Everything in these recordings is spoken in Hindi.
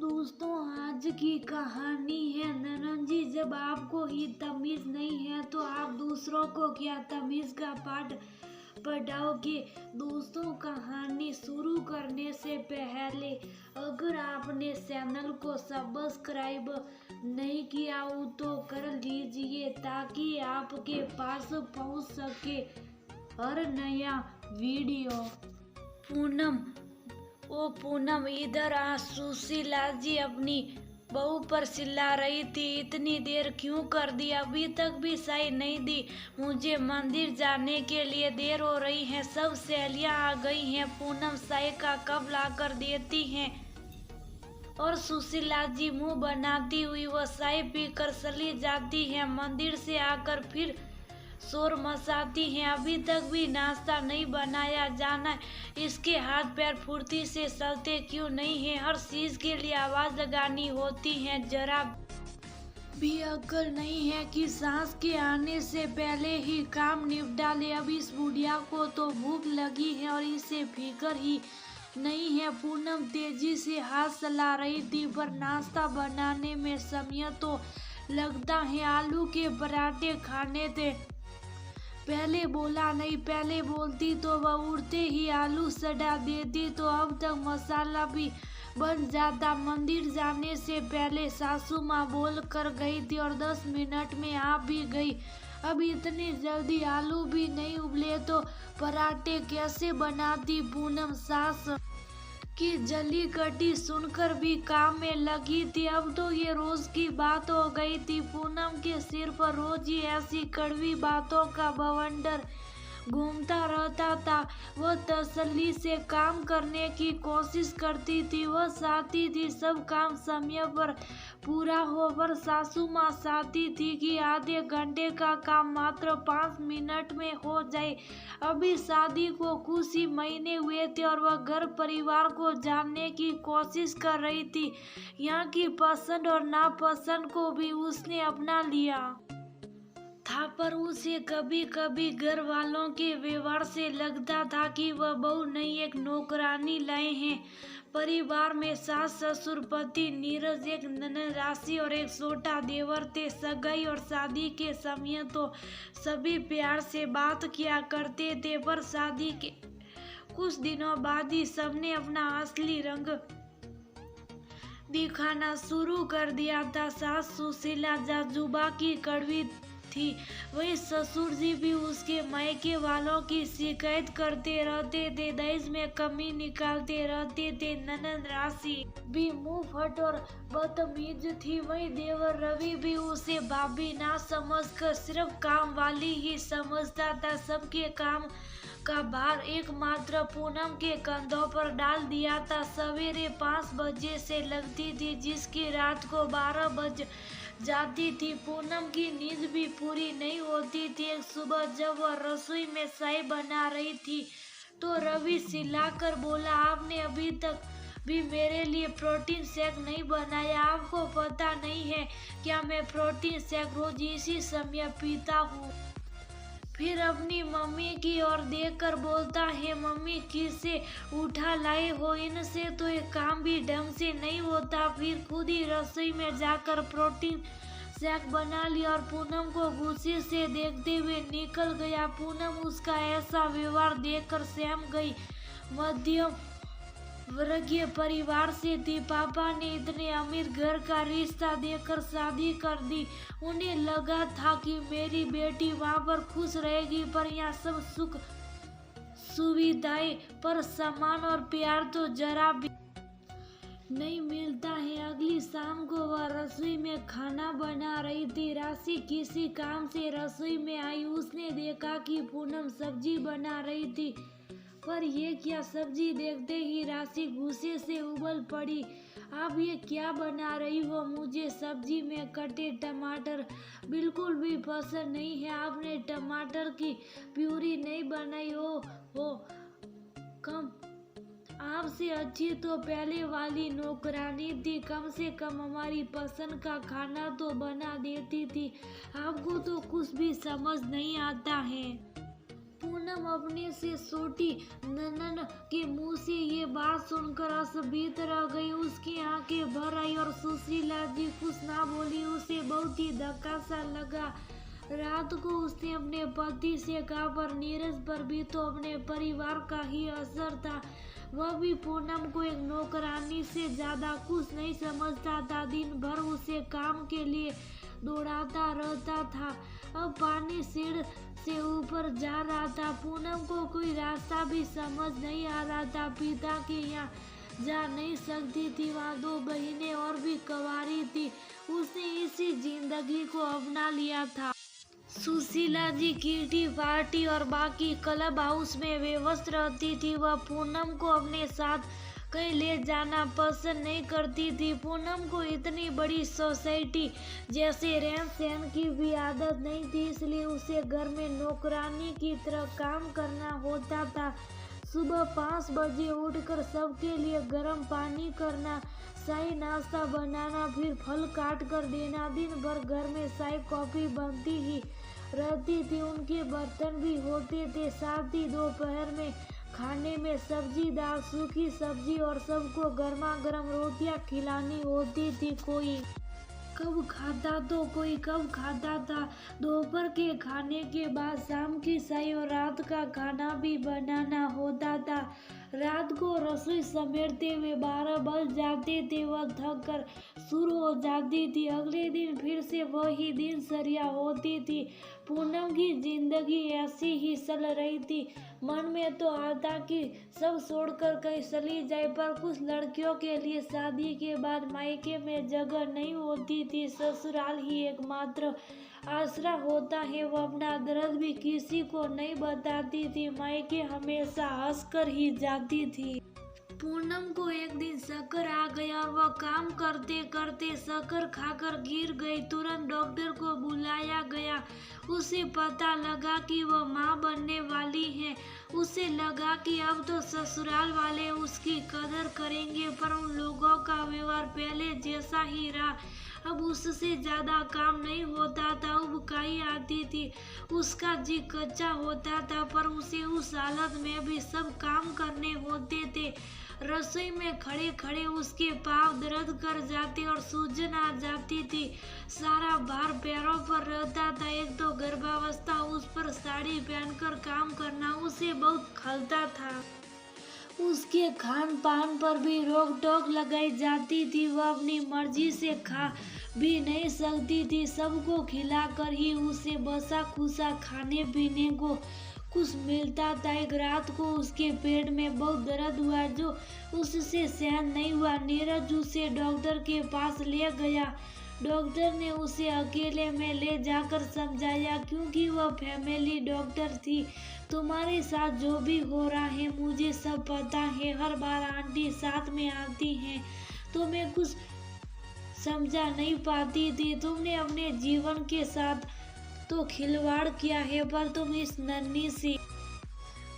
दोस्तों, आज की कहानी है ननन जी। जब आपको ही तमीज नहीं है तो आप दूसरों को क्या तमीज का पाठ पढ़ाओगे। दोस्तों, कहानी शुरू करने से पहले अगर आपने चैनल को सब्सक्राइब नहीं किया हो तो कर लीजिए ताकि आपके पास पहुंच सके हर नया वीडियो। पूनम इधर आ। सुशीला जी अपनी बहू पर चिल्ला रही थी, इतनी देर क्यों कर दी, अभी तक भी चाय नहीं दी। मुझे मंदिर जाने के लिए देर हो रही है, सब सहेलियां आ गई हैं। पूनम चाय का कप लाकर देती हैं और सुशीला जी मुंह बनाती हुई वो चाय पीकर चली जाती है। मंदिर से आकर फिर शोर मचाती हैं, अभी तक भी नाश्ता नहीं बनाया, जाना इसके हाथ पैर फुर्ती से चलते क्यों नहीं है। हर चीज के लिए आवाज लगानी होती है, जरा भी अक्ल नहीं है कि सांस के आने से पहले ही काम निपटा ले। अब इस बुढ़िया को तो भूख लगी है और इसे फिक्र ही नहीं है। पूनम तेजी से हाथ चला रही थी, पर नाश्ता बनाने में समय तो लगता है। आलू के पराठे खाने थे, पहले बोला नहीं, पहले बोलती तो वह उड़ते ही आलू सड़ा देती तो अब तक मसाला भी बन जाता। मंदिर जाने से पहले सासू माँ बोल कर गई थी और 10 मिनट में आ भी गई। अब इतनी जल्दी आलू भी नहीं उबले तो पराठे कैसे बनाती। पूनम सास की जली कटी सुनकर भी काम में लगी थी। अब तो ये रोज की बात हो गई थी। पूनम के सिर पर रोज ही ऐसी कड़वी बातों का बवंडर घूमता रहता था। वह तसल्ली से काम करने की कोशिश करती थी, वह चाहती थी सब काम समय पर पूरा हो, पर सासू माँ चाहती थी कि आधे घंटे का काम मात्र 5 मिनट में हो जाए। अभी शादी को कुछ ही महीने हुए थे और वह घर परिवार को जानने की कोशिश कर रही थी। यहाँ की पसंद और नापसंद को भी उसने अपना लिया था, पर उसे कभी कभी घर वालों के व्यवहार से लगता था कि वह बहू नहीं एक नौकरानी लाए हैं। परिवार में सास ससुर पति नीरज, एक ननद राशि और एक छोटा देवर थे। सगाई और शादी के समय तो सभी प्यार से बात किया करते थे, पर शादी के कुछ दिनों बाद ही सबने अपना असली रंग दिखाना शुरू कर दिया था। सास सुशीला जाजुबा की कड़वी थी, वही ससुर जी भी उसके मायके वालों की शिकायत करते रहते थे, दहेज में कमी निकालते रहते थे। ननद राशि भी मुंह फट और बदतमीज थी, वही देवर रवि भी उसे भाभी ना समझकर सिर्फ काम वाली ही समझता था। सबके काम का भार एकमात्र पूनम के कंधों पर डाल दिया था। सवेरे 5 बजे से लगती थी, जिसकी रात को 12 बज जाती थी। पूनम की नींद भी पूरी नहीं होती थी। एक सुबह जब वह रसोई में चाय बना रही थी तो रवि चिल्लाकर बोला, आपने अभी तक भी मेरे लिए प्रोटीन शेक नहीं बनाया। आपको पता नहीं है क्या मैं प्रोटीन शेक रोज इसी समय पीता हूँ। फिर अपनी मम्मी की ओर देखकर बोलता है, मम्मी किसे उठा लाए हो, इनसे तो एक काम भी ढंग से नहीं होता। फिर खुद ही रसोई में जाकर प्रोटीन शेक बना लिया और पूनम को गुस्से से देखते हुए निकल गया। पूनम उसका ऐसा व्यवहार देखकर सहम गई। मध्यम वर्गीय परिवार से थी, पापा ने इतने अमीर घर का रिश्ता देकर शादी कर दी। उन्हें लगा था कि मेरी बेटी वहाँ पर खुश रहेगी, पर यहाँ सब सुख सुविधाएं पर सम्मान और प्यार तो जरा भी नहीं मिलता है। अगली शाम को वह रसोई में खाना बना रही थी। राशि किसी काम से रसोई में आई, उसने देखा कि पूनम सब्जी बना रही थी, पर ये क्या। सब्जी देखते ही राशि गुस्से से उबल पड़ी, आप ये क्या बना रही हो, मुझे सब्जी में कटे टमाटर बिल्कुल भी पसंद नहीं है। आपने टमाटर की प्यूरी नहीं बनाई हो कम आपसे अच्छी तो पहले वाली नौकरानी थी, कम से कम हमारी पसंद का खाना तो बना देती थी। आपको तो कुछ भी समझ नहीं आता है। पूनम अपने से छोटी ननन के मुंह से ये बात सुनकर असभ्यत रह गई। उसकी आंखें भर आई और सुशीला जी कुछ ना बोली। उसे बहुत ही धक्का सा लगा। रात को उसने अपने पति से कहा, पर नीरज पर भी तो अपने परिवार का ही असर था। वह भी पूनम को एक नौकरानी से ज्यादा कुछ नहीं समझता था। दिन भर उसे काम के लिए दौड़ाता रहता था। अब पानी सीढ़ से ऊपर जा रहा था। पूनम को कोई रास्ता भी समझ नहीं आ रहा था। पिता के यहाँ जा नहीं सकती थी। वहाँ 2 बहनें और भी कंवारी थी। उसने इसी जिंदगी को अपना लिया था। सुशीला जी किटी पार्टी और बाकी क्लब हाउस में व्यस्त रहती थी। वह पूनम को अपने साथ कहीं ले जाना पसंद नहीं करती थी। पूनम को इतनी बड़ी सोसाइटी जैसे रहन सहन की भी आदत नहीं थी, इसलिए उसे घर में नौकरानी की तरह काम करना होता था। सुबह 5 बजे उठकर सबके लिए गर्म पानी करना, चाय नाश्ता बनाना, फिर फल काट कर देना। दिन भर घर में चाय कॉफी बनती ही रहती थी। उनके बर्तन भी होते थे। साथ ही दोपहर में खाने में सब्जी, दाल, सूखी सब्जी और सबको गर्मा गर्म रोटियां खिलानी होती थी। कोई कब खाता तो कोई कब खाता था। दोपहर के खाने के बाद शाम की चाय और रात का खाना भी बनाना होता था। रात को रसोई समेटते हुए 12 बज जाते थे। वह थक कर शुरू हो जाती थी। अगले दिन फिर से वही दिनचर्या होती थी। पूनम की जिंदगी ऐसी ही चल रही थी। मन में तो आता कि सब छोड़कर कहीं चली जाए, पर कुछ लड़कियों के लिए शादी के बाद मायके में जगह नहीं होती थी। ससुराल ही एकमात्र आसरा होता है। वो अपना दर्द भी किसी को नहीं बताती थी। मायके हमेशा हंसकर ही जाती थी। पूनम को एक दिन चक्कर आ गया और वह काम करते करते चक्कर खाकर गिर गई। तुरंत डॉक्टर को बुलाया गया। उसे पता लगा कि वह मां बनने वाली है। उसे लगा कि अब तो ससुराल वाले उसकी कदर करेंगे, पर उन लोगों का व्यवहार पहले जैसा ही रहा। अब उससे ज्यादा काम नहीं होता था। उबकाई आती थी। उसका जी कच्चा होता था, पर उसे उस हालत में भी सब काम करने होते थे। रसोई में खड़े खड़े उसके पांव दर्द कर जाते और सूजन आ जाती थी। सारा भार पैरों पर रहता था। एक तो गर्भावस्था, उस पर साड़ी पहनकर काम करना उसे बहुत खलता था। उसके खान पान पर भी रोक टोक लगाई जाती थी। वह अपनी मर्जी से खा भी नहीं सकती थी। सबको खिलाकर ही उसे बसा खुसा खाने पीने को कुछ मिलता था। एक रात को उसके पेट में बहुत दर्द हुआ जो उससे सहन नहीं हुआ। नीरज उसे डॉक्टर के पास ले गया। डॉक्टर ने उसे अकेले में ले जाकर समझाया, क्योंकि वह फैमिली डॉक्टर थी, तुम्हारे साथ जो भी हो रहा है मुझे सब पता है। हर बार आंटी साथ में आती हैं तो मैं कुछ समझा नहीं पाती थी। तुमने अपने जीवन के साथ तो खिलवाड़ किया है, पर तुम इस नन्ही सी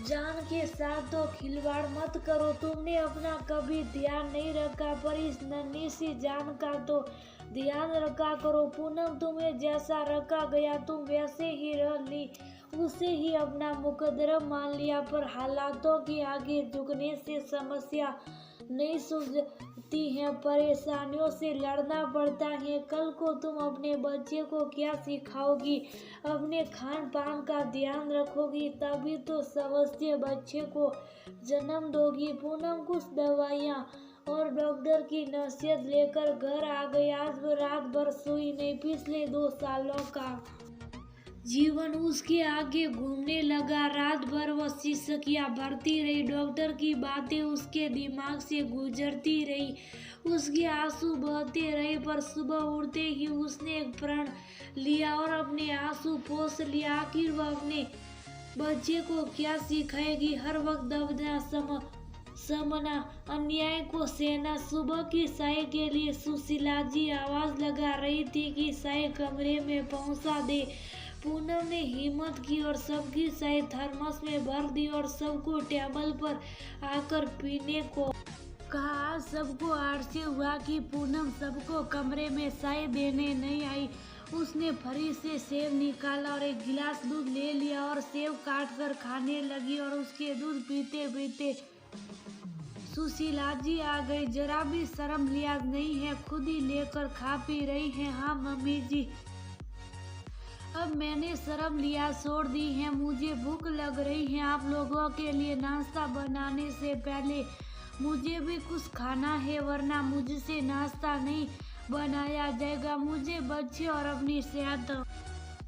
जान के साथ तो खिलवाड़ मत करो। तुमने अपना कभी ध्यान नहीं रखा, पर इस नन्ही सी जान का तो ध्यान रखा करो। पूनम तुम्हें जैसा रखा गया तुम वैसे ही रह ली। उसे ही अपना मुकद्दर मान लिया, पर हालातों के आगे झुकने से समस्या नहीं सुलझती है। परेशानियों से लड़ना पड़ता है। कल को तुम अपने बच्चे को क्या सिखाओगी? अपने खान पान का ध्यान रखोगी, तभी तो स्वस्थ बच्चे को जन्म दोगी। पूनम कुछ दवाइयाँ और डॉक्टर की नसीहत लेकर घर आ गई। आज वो रात भर सोई नहीं। पिछले 2 सालों का जीवन उसके आगे घूमने लगा। रात भर वह सिसकियाँ भरती रही। डॉक्टर की बातें उसके दिमाग से गुजरती रही। उसके आंसू बहते रहे, पर सुबह उठते ही उसने एक प्रण लिया और अपने आंसू पोंछ लिया। आखिर वह अपने बच्चे को क्या सिखाएगी? हर वक्त दबना, समना, अन्याय को सहना। सुबह की चाय के लिए सुशीला जी आवाज लगा रही थी कि चाय कमरे में पहुंचा दे। पूनम ने हिम्मत की और सबकी चाय थर्मस में भर दी और सबको टेबल पर आकर पीने को कहा। सबको आश्चर्य हुआ कि पूनम सबको कमरे में चाय देने नहीं आई। उसने फरी से सेब निकाला और एक गिलास दूध ले लिया और सेब काट कर खाने लगी और उसके दूध पीते पीते सुशीला जी आ गई। जरा भी शर्म लिहाज नहीं है, खुद ही लेकर खा पी रही है। हाँ मम्मी जी, अब मैंने शर्म लिहाज छोड़ दी है। मुझे भूख लग रही है। आप लोगों के लिए नाश्ता बनाने से पहले मुझे भी कुछ खाना है, वरना मुझसे नाश्ता नहीं बनाया जाएगा। मुझे बच्चे और अपनी सेहत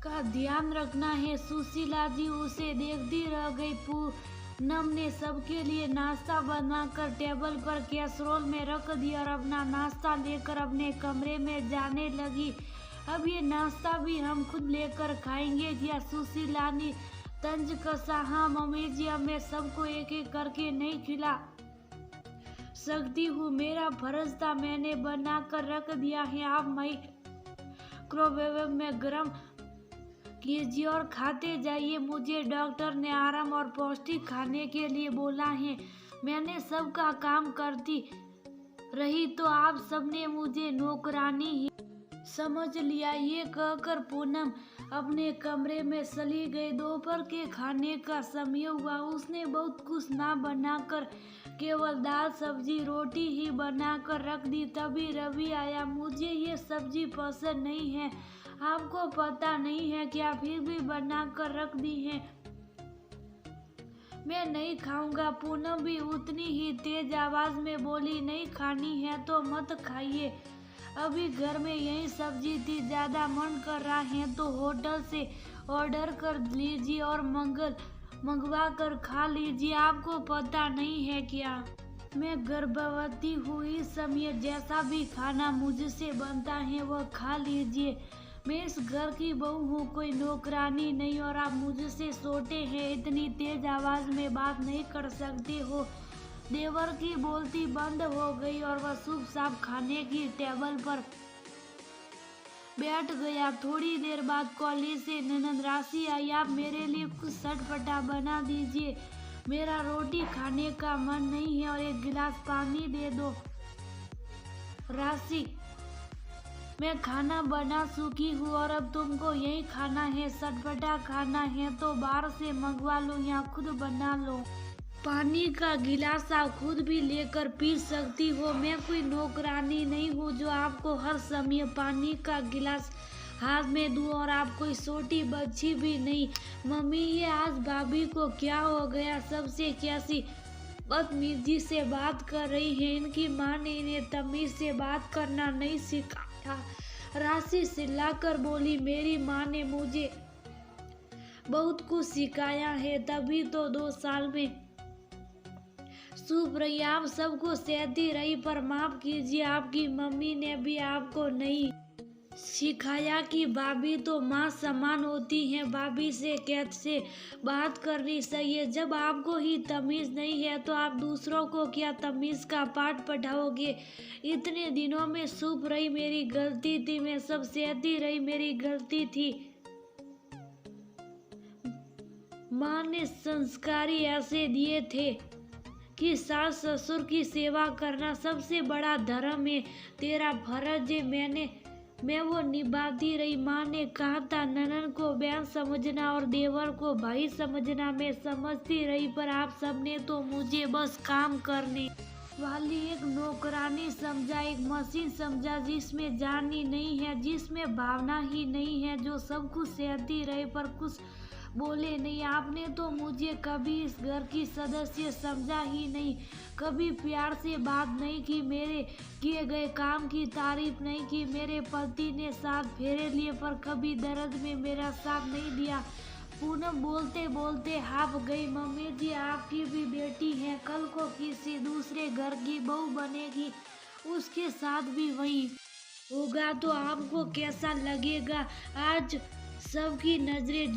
का ध्यान रखना है। सुशीला जी उसे देखती रह गई। पूनम ने सबके लिए नाश्ता बनाकर टेबल पर कैसरोल में रख दिया और अपना नाश्ता लेकर अपने कमरे में जाने लगी। अब ये नाश्ता भी हम खुद लेकर खाएंगे क्या? सुशीला ने तंज कसा। हाँ मम्मी जी, अब मैं सबको एक एक करके नहीं खिला सकती हूँ, मेरा फर्ज था, मैंने बना कर रख दिया है। आप माइक्रोवेव में गर्म कीजिए और खाते जाइए। मुझे डॉक्टर ने आराम और पौष्टिक खाने के लिए बोला है। मैंने सबका काम करती रही तो आप सबने मुझे नौकरानी ही समझ लिया। ये कहकर पूनम अपने कमरे में चली गई। दोपहर के खाने का समय हुआ। उसने बहुत कुछ ना बनाकर केवल दाल सब्जी रोटी ही बनाकर रख दी। तभी रवि आया। मुझे ये सब्जी पसंद नहीं है, आपको पता नहीं है क्या? फिर भी बनाकर रख दी है, मैं नहीं खाऊंगा। पूनम भी उतनी ही तेज आवाज में बोली, नहीं खानी है तो मत खाइए, अभी घर में यही सब्जी थी, ज्यादा मन कर रहा है तो होटल से ऑर्डर कर लीजिए और मंगवा कर खा लीजिए। आपको पता नहीं है क्या, मैं गर्भवती हूँ। इस समय जैसा भी खाना मुझसे बनता है वह खा लीजिए। मैं इस घर की बहू हूँ, कोई नौकरानी नहीं, और आप मुझसे छोटे हैं, इतनी तेज आवाज में बात नहीं कर सकते हो। देवर की बोलती बंद हो गई और वह चुपचाप खाने की टेबल पर बैठ गया। थोड़ी देर बाद कॉलेज से ननद राशि आई। आप मेरे लिए कुछ चटपटा बना दीजिए, मेरा रोटी खाने का मन नहीं है, और एक गिलास पानी दे दो। राशि, मैं खाना बना चुकी हूँ और अब तुमको यही खाना है। चटपटा खाना है तो बाहर से मंगवा लो या खुद बना लो। पानी का गिलास आप खुद भी लेकर पी सकती हो। मैं कोई नौकरानी नहीं हूँ जो आपको हर समय पानी का गिलास हाथ में दूँ, और आप कोई छोटी बच्ची भी नहीं। मम्मी, ये आज भाभी को क्या हो गया? सबसे कैसी बदतमीजी से बात कर रही है। इनकी माँ ने इन्हें तमीज से बात करना नहीं सिखाया। राशि चिल्लाकर बोली, मेरी माँ ने मुझे बहुत कुछ सिखाया है, तभी तो 2 साल में चुप रही, आप सबको सहती रही। पर माफ कीजिए, आपकी मम्मी ने भी आपको नहीं सिखाया कि भाभी तो माँ समान होती है। भाभी से कैसे बात करनी चाहिए? जब आपको ही तमीज नहीं है तो आप दूसरों को क्या तमीज का पाठ पढ़ाओगे? इतने दिनों में चुप रही, मेरी गलती थी, मैं सब सहती रही, मेरी गलती थी। माँ ने संस्कारी ऐसे दिए थे कि सास ससुर की सेवा करना सबसे बड़ा धर्म है, तेरा फर्ज है। मैं वो निभाती रही। माँ ने कहा था ननद को बहन समझना और देवर को भाई समझना, मैं समझती रही, पर आप सबने तो मुझे बस काम करने वाली एक नौकरानी समझा, एक मशीन समझा जिसमें जान ही नहीं है, जिसमें भावना ही नहीं है, जो सब कुछ सहती रहे पर कुछ बोले नहीं। आपने तो मुझे कभी इस घर की सदस्य समझा ही नहीं, कभी प्यार से बात नहीं की, मेरे किए गए काम की तारीफ नहीं की। मेरे पति ने 7 फेरे लिए पर कभी दर्द में मेरा साथ नहीं दिया। पूनम बोलते बोलते हाफ गई। मम्मी जी, आपकी भी बेटी है, कल को किसी दूसरे घर की बहू बनेगी, उसके साथ भी वही होगा तो आपको कैसा लगेगा? आज सबकी नजरें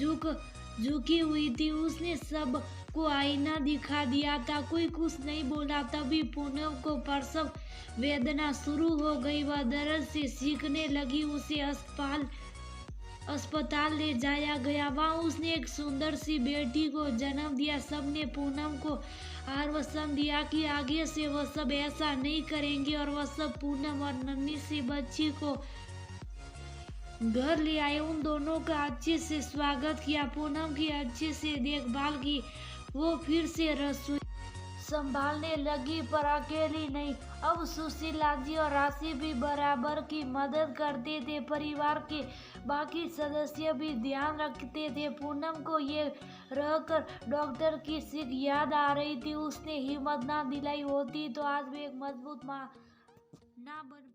झुकी हुई थी। उसने सबको आईना दिखा दिया था, कोई कुछ नहीं बोला। तभी पूनम को प्रसव वेदना शुरू हो गई, वह दर्द से चीखने लगी। उसे अस्पताल ले जाया गया। वहाँ उसने एक सुंदर सी बेटी को जन्म दिया। सबने पूनम को आश्वासन दिया कि आगे से वह सब ऐसा नहीं करेंगे और वह सब पूनम और नन्ही सी बच्ची को घर ले आए, उन दोनों का अच्छे से स्वागत किया, पूनम की अच्छे से देखभाल की। वो फिर से रसोई संभालने लगी, पर अकेली नहीं। अब सुशीला जी और राशि भी बराबर की मदद करते थे। परिवार के बाकी सदस्य भी ध्यान रखते थे। पूनम को ये रहकर डॉक्टर की सीख याद आ रही थी। उसने हिम्मत ना दिलाई होती तो आज भी एक मजबूत माँ ना बन